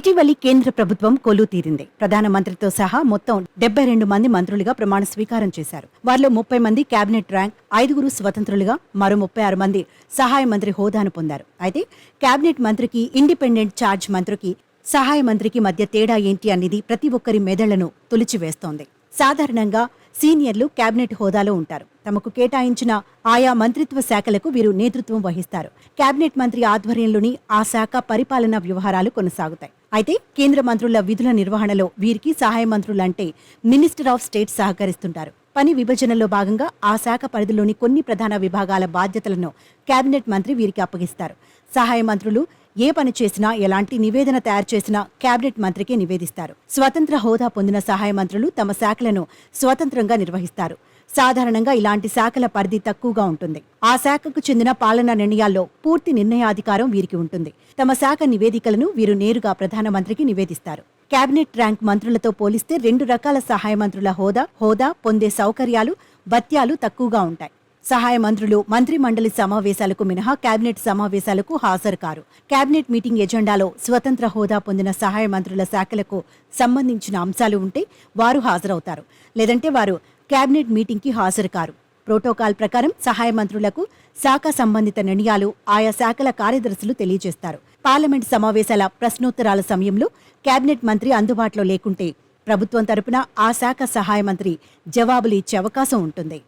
ఇటీవలి కేంద్ర ప్రభుత్వం కొలువు తీరింది. ప్రధానమంత్రితో సహా మొత్తం 72 మంది మంత్రులుగా ప్రమాణ స్వీకారం చేశారు. వారిలో 30 మంది కేబినెట్ ర్యాంక్, 5 స్వతంత్రులుగా, మరో 36 మంది సహాయ మంత్రి హోదాను పొందారు. అయితే కేబినెట్ మంత్రికి, ఇండిపెండెంట్ ఛార్జ్ మంత్రికి, సహాయ మంత్రికి మధ్య తేడా ఏంటి అనేది ప్రతి ఒక్కరి మెదళ్లను తొలిచివేస్తోంది. సాధారణంగా సీనియర్లు కేబినెట్ హోదాలో ఉంటారు. తమకు కేటాయించిన ఆయా మంత్రిత్వ శాఖలకు వీరు నేతృత్వం వహిస్తారు. కేబినెట్ మంత్రి ఆధ్వర్యంలోని ఆ శాఖ పరిపాలనా వ్యవహారాలు కొనసాగుతాయి. అయితే కేంద్ర మంత్రుల విధుల నిర్వహణలో వీరికి సహాయ మంత్రులంటే మినిస్టర్ ఆఫ్ స్టేట్ సహకరిస్తుంటారు. పని విభజనలో భాగంగా ఆ శాఖ పరిధిలోని కొన్ని ప్రధాన విభాగాల బాధ్యతలను కేబినెట్ మంత్రి వీరికి అప్పగిస్తారు. సహాయ మంత్రులు ఏ పని చేసినా, ఎలాంటి నివేదన తయారు చేసినా కేబినెట్ మంత్రికే నివేదిస్తారు. స్వతంత్ర హోదా పొందిన సహాయ మంత్రులు తమ శాఖలను స్వతంత్రంగా నిర్వహిస్తారు. సాధారణంగా ఇలాంటి శాఖల పరిధి తక్కువగా ఉంటుంది. ఆ శాఖకు చెందిన పాలనా నిర్ణయాల్లో పూర్తి నిర్ణయాధికారం వీరికి ఉంటుంది. తమ శాఖ నివేదికలను వీరు నేరుగా ప్రధానమంత్రికి నివేదిస్తారు. కేబినెట్ ర్యాంక్ మంత్రులతో పోలిస్తే 2 రకాల సహాయ మంత్రుల హోదా పొందే సౌకర్యాలు, భత్యాలు తక్కువగా ఉంటాయి. సహాయ మంత్రులు మంత్రి మండలి సమావేశాలకు మినహా కేబినెట్ సమావేశాలకు హాజరు కారు. కేబినెట్ మీటింగ్ ఎజెండాలో స్వతంత్ర హోదా పొందిన సహాయ మంత్రుల శాఖలకు సంబంధించిన అంశాలు ఉంటే వారు హాజరవుతారు. లేదంటే వారు కేబినెట్ మీటింగ్కి హాజరు కారు. ప్రోటోకాల్ ప్రకారం సహాయ మంత్రులకు శాఖ సంబంధిత నిర్ణయాలు ఆయా శాఖల కార్యదర్శులు తెలియజేస్తారు. పార్లమెంట్ సమావేశాల ప్రశ్నోత్తరాల సమయంలో కేబినెట్ మంత్రి అందుబాటులో లేకుంటే ప్రభుత్వం తరపున ఆ శాఖ సహాయ మంత్రి జవాబులు ఇచ్చే అవకాశం ఉంటుంది.